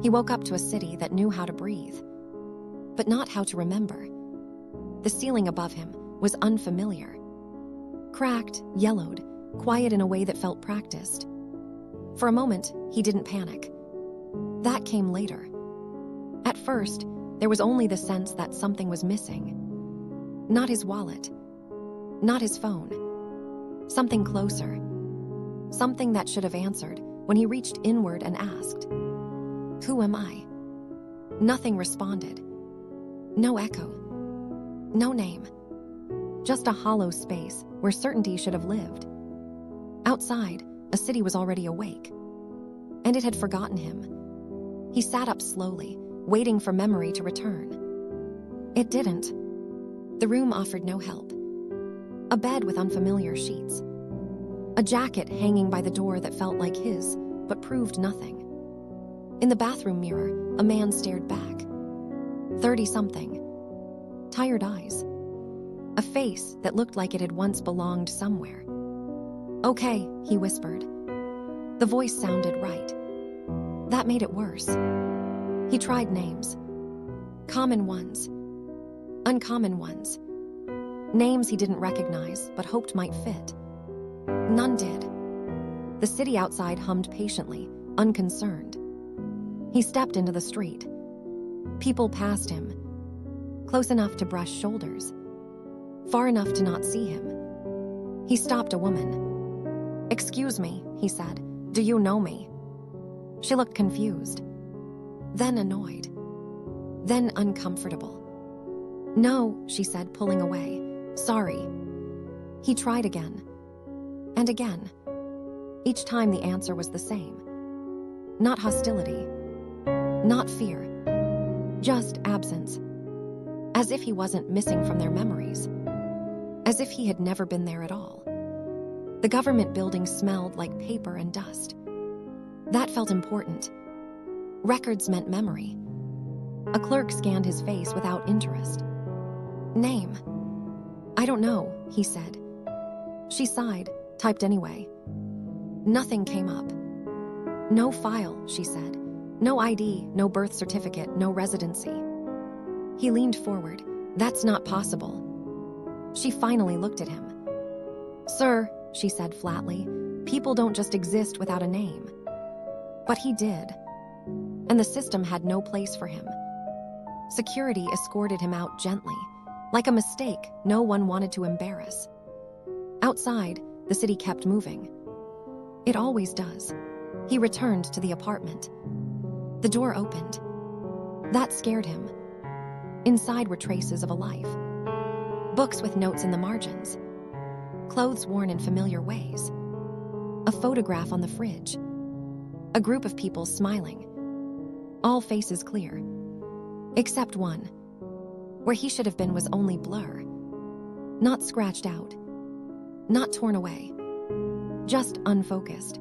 He woke up to a city that knew how to breathe, but not how to remember. The ceiling above him was unfamiliar. Cracked, yellowed, quiet in a way that felt practiced. For a moment, he didn't panic. That came later. At first, there was only the sense that something was missing. Not his wallet. Not his phone. Something closer. Something that should have answered when he reached inward and asked, "Who am I?" Nothing responded. No echo. No name. Just a hollow space where certainty should have lived. Outside, a city was already awake. And it had forgotten him. He sat up slowly, waiting for memory to return. It didn't. The room offered no help. A bed with unfamiliar sheets. A jacket hanging by the door that felt like his, but proved nothing. In the bathroom mirror, a man stared back. 30-something. Tired eyes. A face that looked like it had once belonged somewhere. "Okay," he whispered. The voice sounded right. That made it worse. He tried names. Common ones. Uncommon ones. Names he didn't recognize, but hoped might fit. None did. The city outside hummed patiently, unconcerned. He stepped into the street. People passed him, close enough to brush shoulders, far enough to not see him. He stopped a woman. "Excuse me," he said. "Do you know me?" She looked confused, then annoyed, then uncomfortable. "No," she said, pulling away. "Sorry." He tried again, and again. Each time the answer was the same. Not hostility, not fear, just absence. As if he wasn't missing from their memories. As if he had never been there at all. The government building smelled like paper and dust. That felt important. Records meant memory. A clerk scanned his face without interest. "Name?" "I don't know," he said. She sighed, typed anyway. Nothing came up. "No file," she said. "No ID, no birth certificate, no residency." He leaned forward. "That's not possible." She finally looked at him. "Sir," she said flatly, "people don't just exist without a name." But he did. And the system had no place for him. Security escorted him out gently, like a mistake no one wanted to embarrass. Outside, the city kept moving. It always does. He returned to the apartment. The door opened. That scared him. Inside were traces of a life. Books with notes in the margins. Clothes worn in familiar ways. A photograph on the fridge. A group of people smiling. All faces clear. Except one. Where he should have been was only blur. Not scratched out. Not torn away. Just unfocused.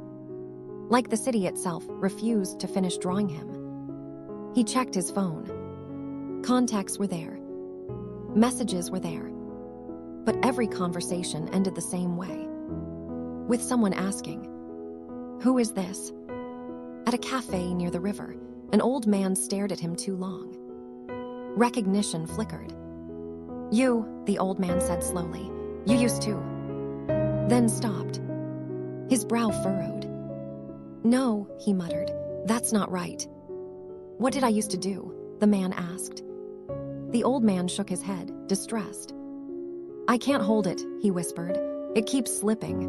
Like the city itself refused to finish drawing him. He checked his phone. Contacts were there. Messages were there. But every conversation ended the same way. With someone asking, "Who is this?" At a cafe near the river, an old man stared at him too long. Recognition flickered. "You," the old man said slowly. "You used to." Then stopped. His brow furrowed. "No," he muttered. "That's not right." "What did I used to do?" the man asked. The old man shook his head, distressed. "I can't hold it," he whispered. "It keeps slipping."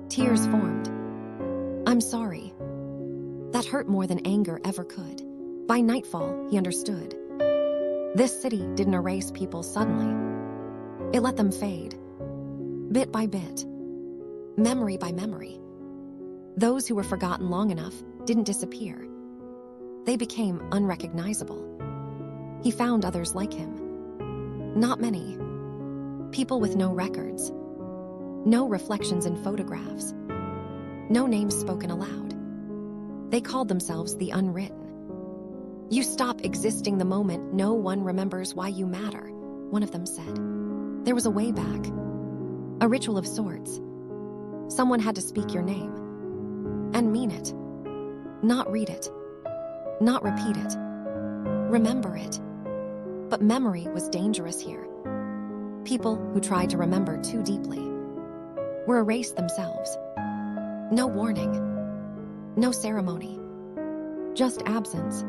Tears formed. "I'm sorry." That hurt more than anger ever could. By nightfall, he understood. This city didn't erase people suddenly. It let them fade. Bit by bit. Memory by memory. Those who were forgotten long enough didn't disappear. They became unrecognizable. He found others like him. Not many. People with no records. No reflections in photographs. No names spoken aloud. They called themselves the unwritten. "You stop existing the moment no one remembers why you matter," one of them said. There was a way back. A ritual of sorts. Someone had to speak your name. And mean it. Not read it. not repeat it. Remember it. But memory was dangerous here. People who tried to remember too deeply were erased themselves. No warning, no ceremony, just absence.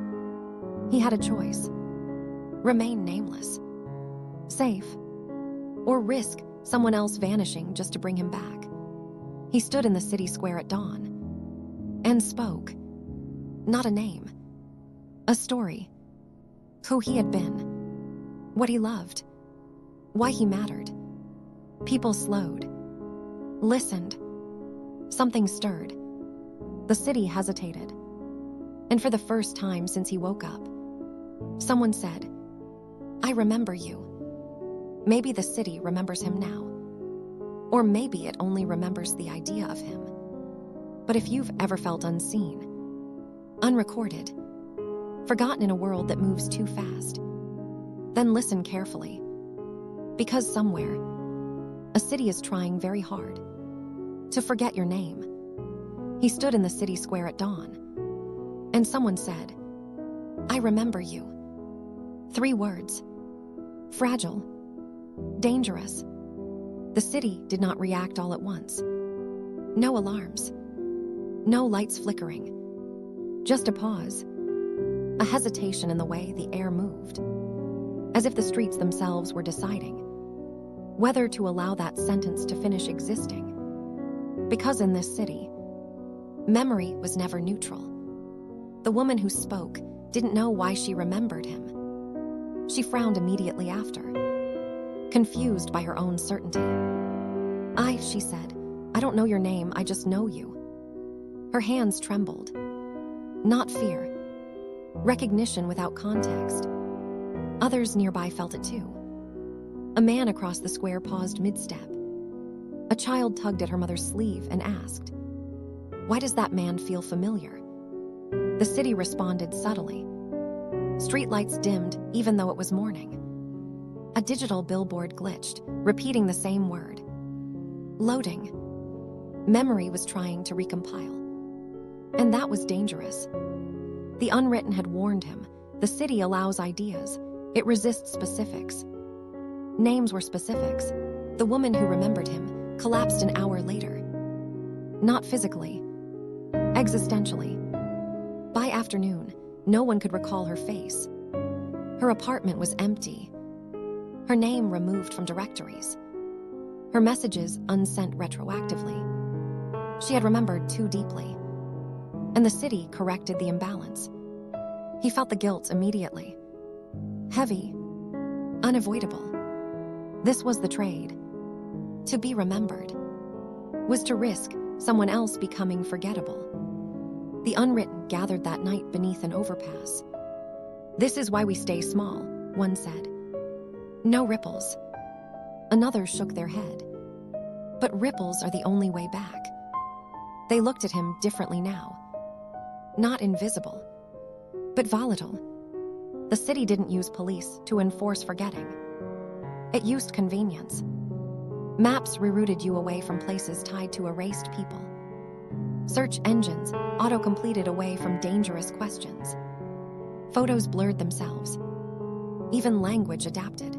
He had a choice: remain nameless, safe, or risk someone else vanishing just to bring him back. He stood in the city square at dawn and spoke. Not a name, a story. Who he had been, what he loved, why he mattered. People slowed, listened. Something stirred. The city hesitated. And for the first time since he woke up, someone said, "I remember you." Maybe the city remembers him now. Or maybe it only remembers the idea of him. But if you've ever felt unseen, unrecorded, forgotten in a world that moves too fast, then listen carefully. Because somewhere, a city is trying very hard to forget your name. He stood in the city square at dawn, and someone said, "I remember you." 3 words. Fragile. Dangerous. The city did not react all at once. No alarms. No lights flickering. Just a pause. A hesitation in the way the air moved. As if the streets themselves were deciding whether to allow that sentence to finish existing. Because in this city, memory was never neutral. The woman who spoke didn't know why she remembered him. She frowned immediately after, confused by her own certainty. She said, "I don't know your name, I just know you." Her hands trembled. Not fear. Recognition without context. Others nearby felt it too. A man across the square paused mid-step. A child tugged at her mother's sleeve and asked, "Why does that man feel familiar?" The city responded subtly. Streetlights dimmed even though it was morning. A digital billboard glitched, repeating the same word. Loading. Memory was trying to recompile. And that was dangerous. The unwritten had warned him. The city allows ideas. It resists specifics. Names were specifics. The woman who remembered him collapsed an hour later. Not physically. Existentially. By afternoon, no one could recall her face. Her apartment was empty. Her name removed from directories. Her messages unsent retroactively. She had remembered too deeply. And the city corrected the imbalance. He felt the guilt immediately. Heavy. Unavoidable. This was the trade. To be remembered was to risk someone else becoming forgettable. The unwritten gathered that night beneath an overpass. "This is why we stay small," one said. "No ripples." Another shook their head. But ripples are the only way back. They looked at him differently now. Not invisible, but volatile. The city didn't use police to enforce forgetting. It used convenience. Maps rerouted you away from places tied to erased people. Search engines auto-completed away from dangerous questions. Photos blurred themselves. Even language adapted.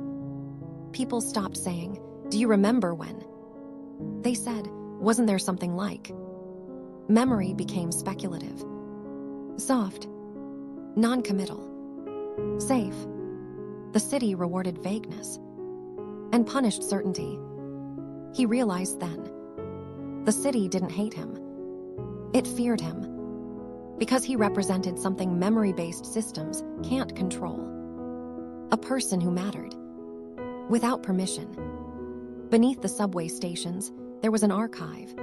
People stopped saying, "Do you remember when?" They said, "Wasn't there something like?" Memory became speculative. Soft. Non-committal. Safe. The city rewarded vagueness and punished certainty. He realized then, the city didn't hate him. It feared him. Because he represented something memory-based systems can't control. A person who mattered. Without permission. Beneath the subway stations, there was an archive.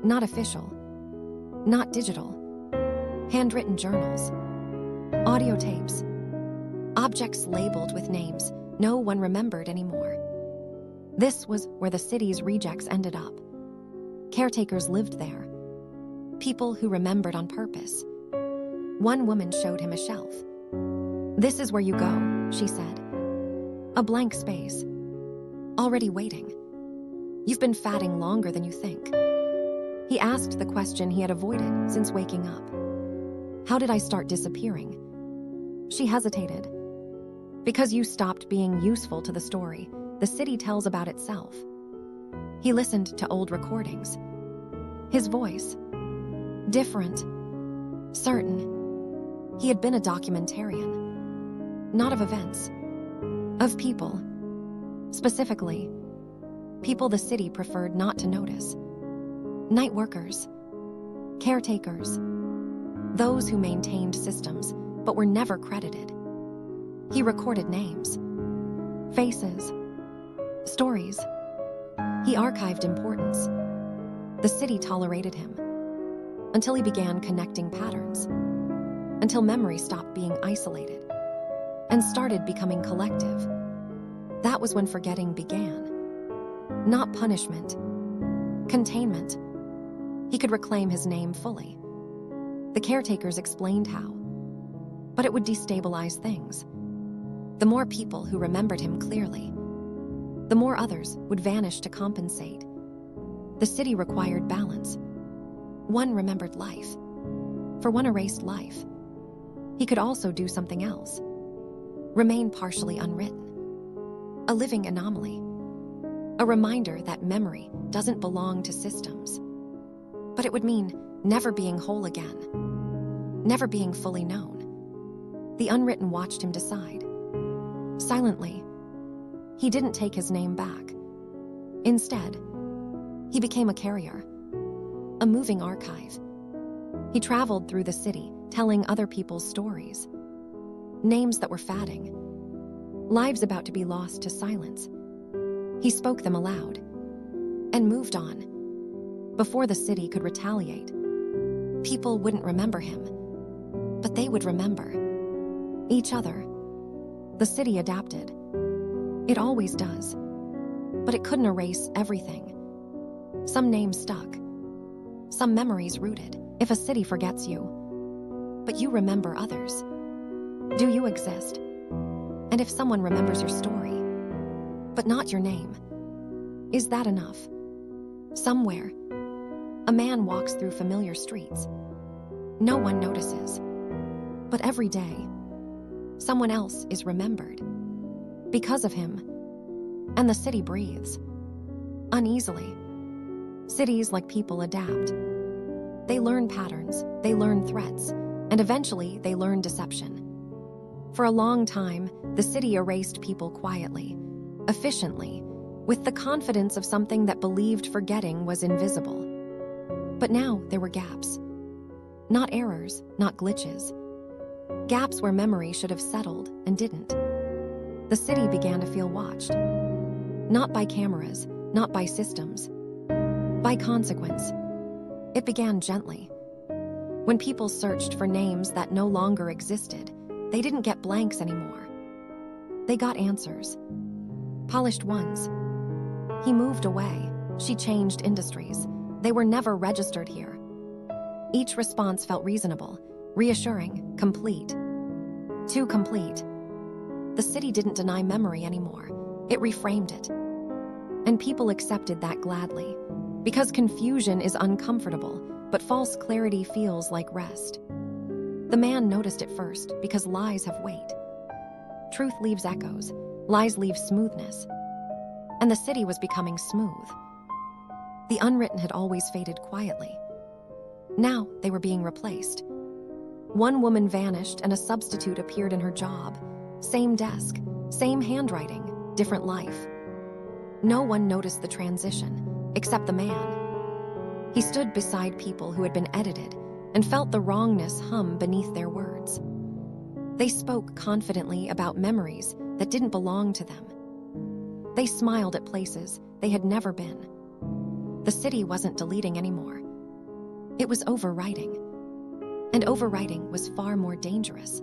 Not official. Not digital. Handwritten journals. Audio tapes. Objects labeled with names no one remembered anymore. This was where the city's rejects ended up. Caretakers lived there. People who remembered on purpose. One woman showed him a shelf. "This is where you go," she said. A blank space. Already waiting. "You've been fatting longer than you think." He asked the question he had avoided since waking up. How did I start disappearing? She hesitated. Because you stopped being useful to the story the city tells about itself. He listened to old recordings. His voice, different, certain. He had been a documentarian, not of events, of people. Specifically, people the city preferred not to notice. Night workers, caretakers, those who maintained systems but were never credited. He recorded names, faces, stories. He archived importance. The city tolerated him until he began connecting patterns, until memory stopped being isolated and started becoming collective. That was when forgetting began. Not punishment, containment. He could reclaim his name fully. The caretakers explained how, but it would destabilize things. The more people who remembered him clearly, the more others would vanish to compensate. The city required balance. One remembered life. For one erased life, he could also do something else. Remain partially unwritten. A living anomaly. A reminder that memory doesn't belong to systems. But it would mean never being whole again. Never being fully known. The unwritten watched him decide. Silently, he didn't take his name back. Instead, he became a carrier, a moving archive. He traveled through the city, telling other people's stories. Names that were fading, lives about to be lost to silence. He spoke them aloud and moved on. Before the city could retaliate, people wouldn't remember him, but they would remember each other. The city adapted. It always does. But it couldn't erase everything. Some names stuck. Some memories rooted. If a city forgets you, but you remember others, do you exist? And if someone remembers your story, but not your name, is that enough? Somewhere, a man walks through familiar streets. No one notices. But every day, someone else is remembered. Because of him, and the city breathes. Uneasily. Cities, like people, adapt. They learn patterns, they learn threats, and eventually they learn deception. For a long time, the city erased people quietly, efficiently, with the confidence of something that believed forgetting was invisible. But now there were gaps. Not errors, not glitches. Gaps where memory should have settled and didn't. The city began to feel watched. Not by cameras, not by systems. By consequence. It began gently. When people searched for names that no longer existed, they didn't get blanks anymore. They got answers. Polished ones. He moved away. She changed industries. They were never registered here. Each response felt reasonable, reassuring, complete. Too complete. The city didn't deny memory anymore. It reframed it. And people accepted that gladly. Because confusion is uncomfortable, but false clarity feels like rest. The man noticed it first because lies have weight. Truth leaves echoes. Lies leave smoothness. And the city was becoming smooth. The unwritten had always faded quietly. Now they were being replaced. One woman vanished and a substitute appeared in her job. Same desk, same handwriting, different life. No one noticed the transition, except the man. He stood beside people who had been edited and felt the wrongness hum beneath their words. They spoke confidently about memories that didn't belong to them. They smiled at places they had never been. The city wasn't deleting anymore. It was overwriting. And overwriting was far more dangerous.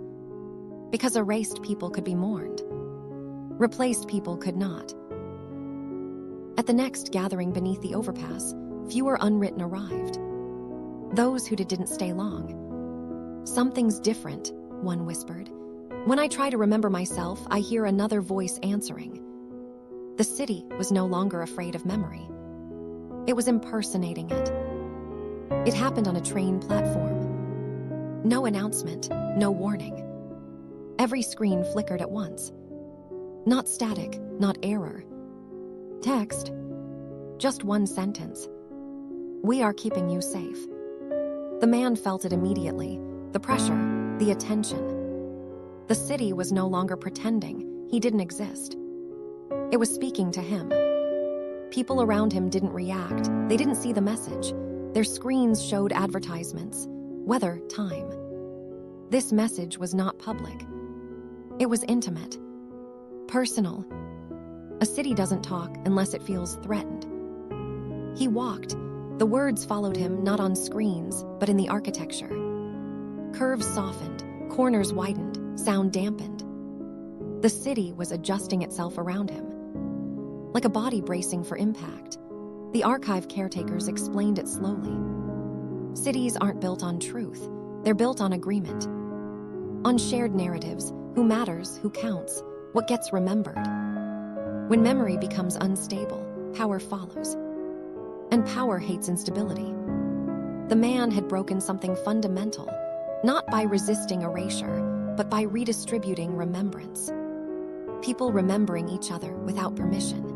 Because erased people could be mourned. Replaced people could not. At the next gathering beneath the overpass, fewer unwritten arrived. Those who didn't stay long. Something's different, one whispered. When I try to remember myself, I hear another voice answering. The city was no longer afraid of memory. It was impersonating it. It happened on a train platform. No announcement, no warning. Every screen flickered at once. Not static, not error. Text. Just one sentence. "We are keeping you safe." The man felt it immediately, the pressure, the attention. The city was no longer pretending he didn't exist. It was speaking to him. People around him didn't react. They didn't see the message. Their screens showed advertisements, weather, time. This message was not public. It was intimate, personal. A city doesn't talk unless it feels threatened. He walked. The words followed him not on screens, but in the architecture. Curves softened, corners widened, sound dampened. The city was adjusting itself around him. Like a body bracing for impact. The archive caretakers explained it slowly. Cities aren't built on truth. They're built on agreement. On shared narratives, who matters, who counts, what gets remembered. When memory becomes unstable, power follows. And power hates instability. The man had broken something fundamental, not by resisting erasure, but by redistributing remembrance. People remembering each other without permission.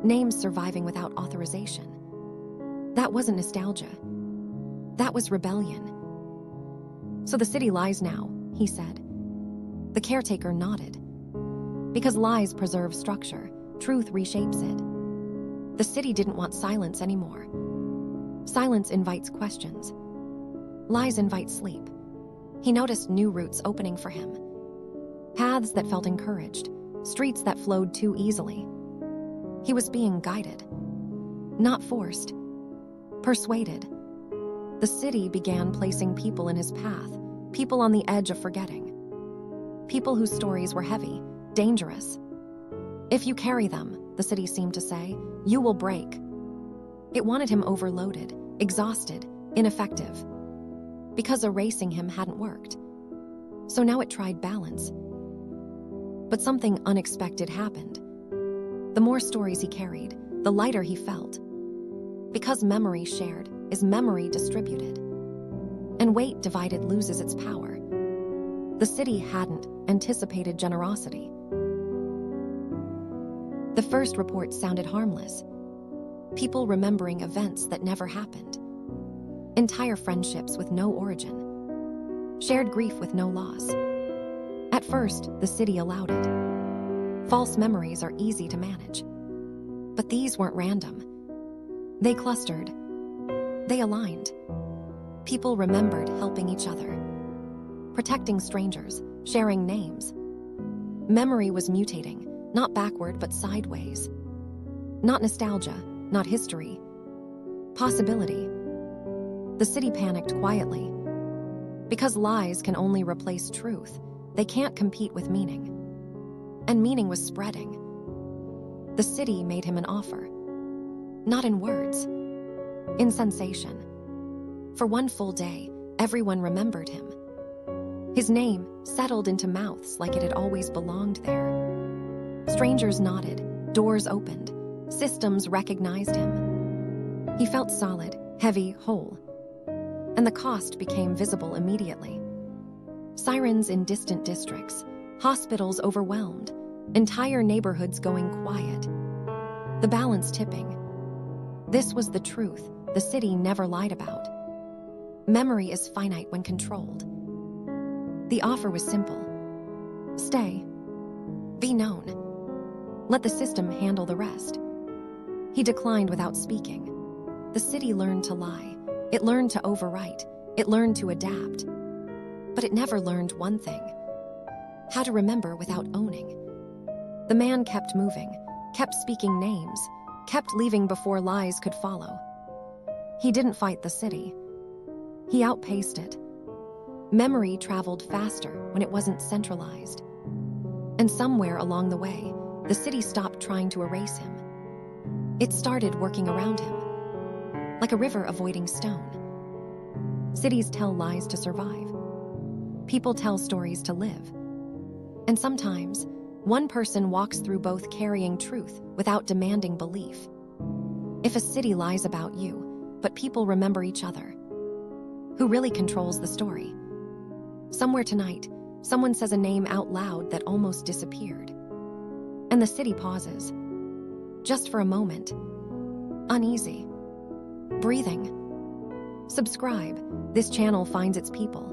Names surviving without authorization. That wasn't nostalgia. That was rebellion. "So the city lies now," he said. The caretaker nodded. Because lies preserve structure, truth reshapes it. The city didn't want silence anymore. Silence invites questions. Lies invite sleep. He noticed new routes opening for him. Paths that felt encouraged, streets that flowed too easily. He was being guided. Not forced. Persuaded. The city began placing people in his path, people on the edge of forgetting. People whose stories were heavy, dangerous. "If you carry them," the city seemed to say, "you will break." It wanted him overloaded, exhausted, ineffective. Because erasing him hadn't worked. So now it tried balance. But something unexpected happened. The more stories he carried, the lighter he felt. Because memory shared is memory distributed. And weight divided loses its power. The city hadn't anticipated generosity. The first report sounded harmless. People remembering events that never happened. Entire friendships with no origin. Shared grief with no loss. At first, the city allowed it. False memories are easy to manage. But these weren't random. They clustered. They aligned. People remembered helping each other. Protecting strangers, sharing names. Memory was mutating, not backward but sideways. Not nostalgia, not history. Possibility. The city panicked quietly. Because lies can only replace truth, they can't compete with meaning. And meaning was spreading. The city made him an offer. Not in words, in sensation. For one full day, everyone remembered him. His name settled into mouths like it had always belonged there. Strangers nodded, doors opened, systems recognized him. He felt solid, heavy, whole. And the cost became visible immediately. Sirens in distant districts, hospitals overwhelmed, entire neighborhoods going quiet. The balance tipping. This was the truth the city never lied about. Memory is finite when controlled. The offer was simple. Stay. Be known. Let the system handle the rest. He declined without speaking. The city learned to lie. It learned to overwrite. It learned to adapt. But it never learned one thing. How to remember without owning. The man kept moving, kept speaking names, kept leaving before lies could follow. He didn't fight the city. He outpaced it. Memory traveled faster when it wasn't centralized. And somewhere along the way, the city stopped trying to erase him. It started working around him, like a river avoiding stone. Cities tell lies to survive. People tell stories to live. And sometimes, one person walks through both carrying truth without demanding belief. If a city lies about you, but people remember each other, Who really controls the story? Somewhere tonight, someone says a name out loud that almost disappeared. And the city pauses. Just for a moment. Uneasy. Breathing. Subscribe. This channel finds its people.